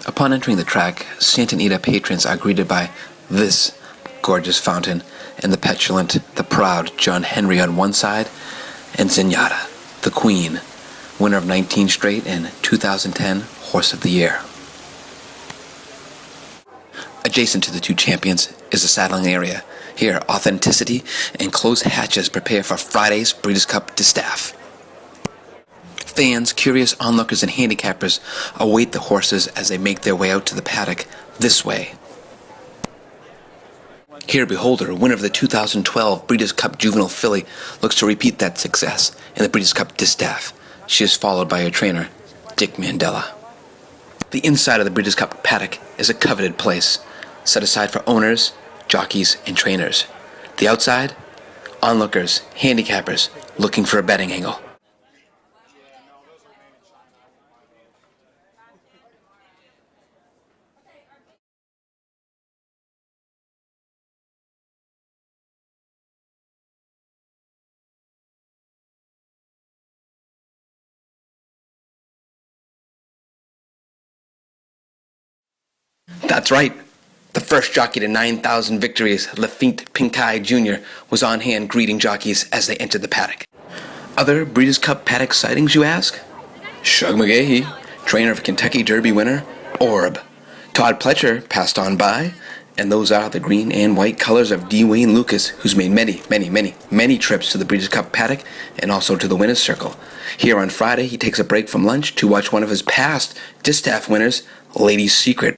Upon entering the track, Santa Anita patrons are greeted by this gorgeous fountain and the petulant, the proud John Henry on one side, and Zenyatta, the Queen, winner of 19 straight and 2010 Horse of the Year. Adjacent to the two champions is the saddling area. Here, authenticity and closed hatches prepare for Friday's Breeders' Cup Distaff. Fans, curious onlookers, and handicappers await the horses as they make their way out to the paddock this way. Here, Beholder, winner of the 2012 Breeders' Cup Juvenile Filly, looks to repeat that success in the Breeders' Cup Distaff. She is followed by her trainer, Dick Mandela. The inside of the Breeders' Cup paddock is a coveted place, set aside for owners, jockeys, and trainers. The outside, onlookers, handicappers, looking for a betting angle. That's right. The first jockey to 9,000 victories, Lafitte Pincay Jr., was on hand greeting jockeys as they entered the paddock. Other Breeders' Cup paddock sightings, you ask? Shug McGahee, trainer of Kentucky Derby winner Orb. Todd Pletcher passed on by, and those are the green and white colors of D. Wayne Lucas, who's made many trips to the Breeders' Cup paddock and also to the winner's circle. Here on Friday, he takes a break from lunch to watch one of his past distaff winners, Lady's Secret.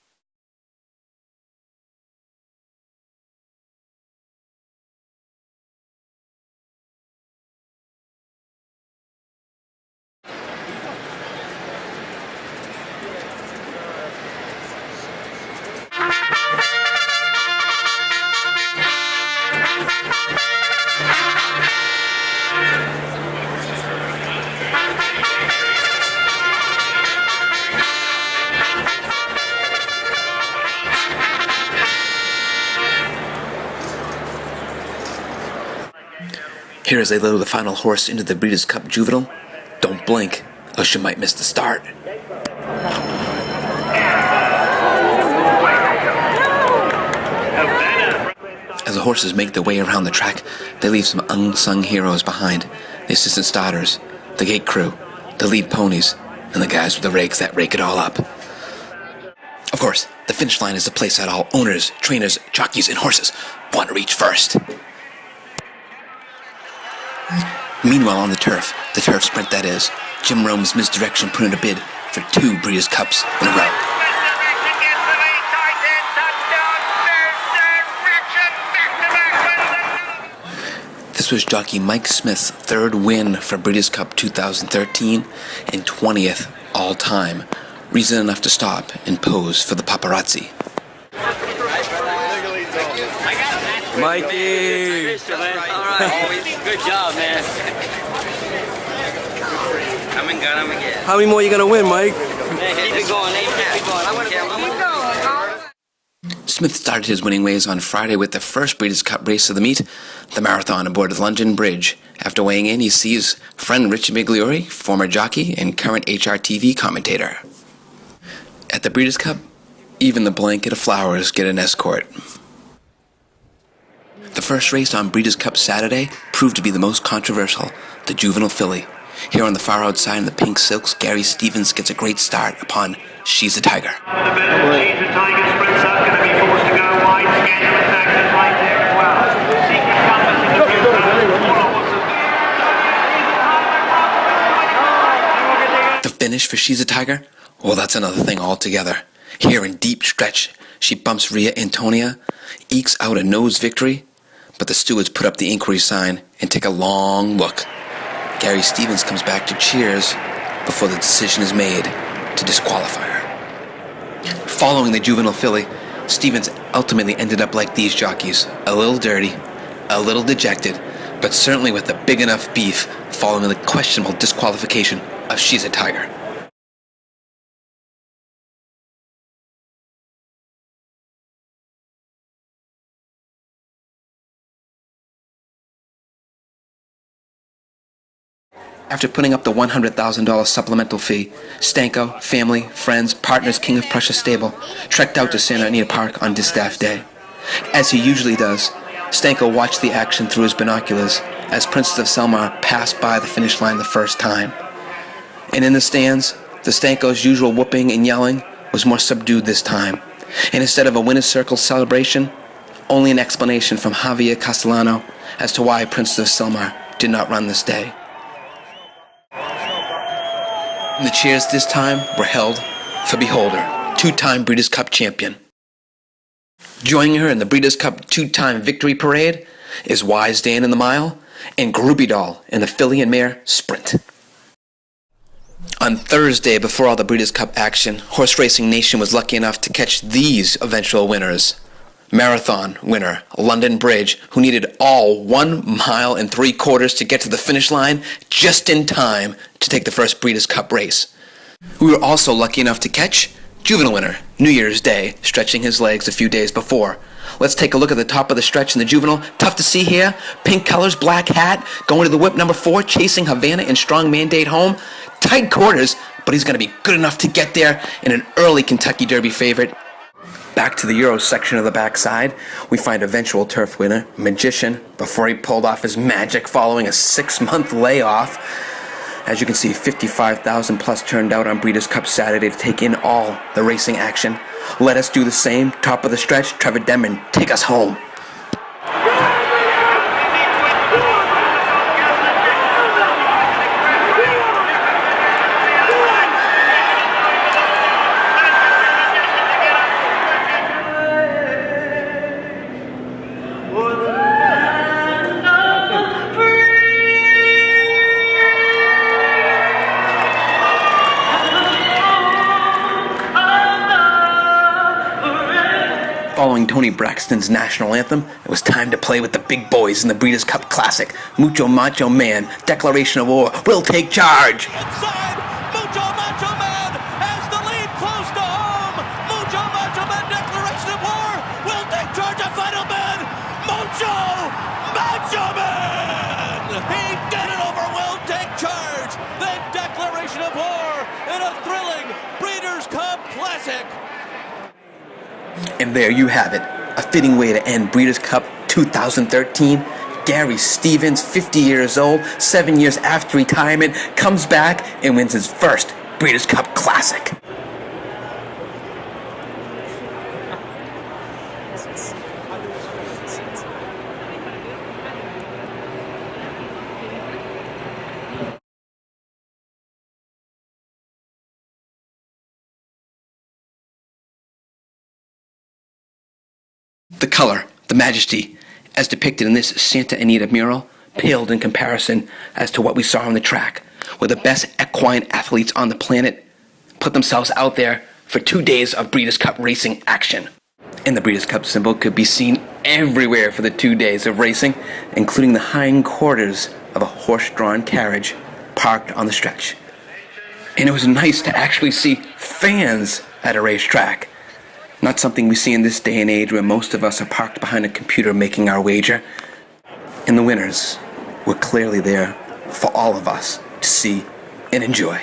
Here as they load the final horse into the Breeders' Cup Juvenile. Don't blink, else you might miss the start. As the horses make their way around the track, they leave some unsung heroes behind. The assistant starters, the gate crew, the lead ponies, and the guys with the rakes that rake it all up. Of course, the finish line is the place that all owners, trainers, jockeys, and horses want to reach first. Meanwhile on the turf sprint that is, Jim Rome's misdirection put in a bid for 2 Breeders' Cups in a row. This was jockey Mike Smith's 3rd win for Breeders' Cup 2013 and 20th all time. Reason enough to stop and pose for the paparazzi. Mikey! Alright, good job, man. Come and get him again. How many more are you going to win, Mike? Keep it going, keep it going. Smith started his winning ways on Friday with the first Breeders' Cup race of the meet, the marathon aboard the London Bridge. After weighing in, he sees friend Richie Migliore, former jockey and current HRTV commentator. At the Breeders' Cup, even the blanket of flowers get an escort. The first race on Breeders' Cup Saturday proved to be the most controversial, the Juvenile Filly. Here on the far outside in the pink silks, Gary Stevens gets a great start upon She's a Tiger. She's a Tiger sprints up, going to be forced to go wide. Scandal attack is right there as well. Secret compass in the future. The finish for She's a Tiger? Well, that's another thing altogether. Here in deep stretch, she bumps Ria Antonia, ekes out a nose victory, but the stewards put up the inquiry sign and take a long look. Gary Stevens comes back to cheers before the decision is made to disqualify her. Following the Juvenile Filly, Stevens ultimately ended up like these jockeys, a little dirty, a little dejected, but certainly with a big enough beef following the questionable disqualification of She's a Tiger. After putting up the $100,000 supplemental fee, Stanko, family, friends, partners, King of Prussia stable, trekked out to Santa Anita Park on Distaff Day. As he usually does, Stanko watched the action through his binoculars as Princess of Selmar passed by the finish line the first time. And in the stands, the Stanko's usual whooping and yelling was more subdued this time. And instead of a winner's circle celebration, only an explanation from Javier Castellano as to why Princess of Selmar did not run this day. And the cheers this time were held for Beholder, two-time Breeders' Cup champion. Joining her in the Breeders' Cup two-time victory parade is Wise Dan in the mile and Groupie Doll in the filly and mare sprint. On Thursday, before all the Breeders' Cup action, Horse Racing Nation was lucky enough to catch these eventual winners. Marathon winner London Bridge, who needed all 1 mile and 3/4 to get to the finish line just in time to take the first Breeders' Cup race. We were also lucky enough to catch Juvenile winner New Year's Day, stretching his legs a few days before. Let's take a look at the top of the stretch in the Juvenile. Tough to see here. Pink colors, black hat, going to the whip number 4, chasing Havana and Strong Mandate home. Tight quarters, but he's going to be good enough to get there in an early Kentucky Derby favorite. Back to the Euro section of the backside, we find eventual turf winner, Magician, before he pulled off his magic following a 6-month layoff. As you can see, 55,000 plus turned out on Breeders' Cup Saturday to take in all the racing action. Let us do the same. Top of the stretch, Trevor Denman, take us home. Following Tony Braxton's national anthem, it was time to play with the big boys in the Breeders' Cup Classic. Mucho Macho Man, Declaration of War, we'll take charge! Inside, Mucho Macho Man has the lead close to home. Mucho Macho Man, Declaration of War, will take charge of Final Man. Mucho Macho Man! He did it over, will take charge. The Declaration of War in a thrilling Breeders' Cup Classic. And there you have it, a fitting way to end Breeders' Cup 2013. Gary Stevens, 50 years old, 7 years after retirement, comes back and wins his first Breeders' Cup Classic. The color, the majesty, as depicted in this Santa Anita mural, paled in comparison as to what we saw on the track, where the best equine athletes on the planet put themselves out there for 2 days of Breeders' Cup racing action. And the Breeders' Cup symbol could be seen everywhere for the 2 days of racing, including the hindquarters of a horse-drawn carriage parked on the stretch. And it was nice to actually see fans at a racetrack. Not something we see in this day and age where most of us are parked behind a computer making our wager. And the winners were clearly there for all of us to see and enjoy.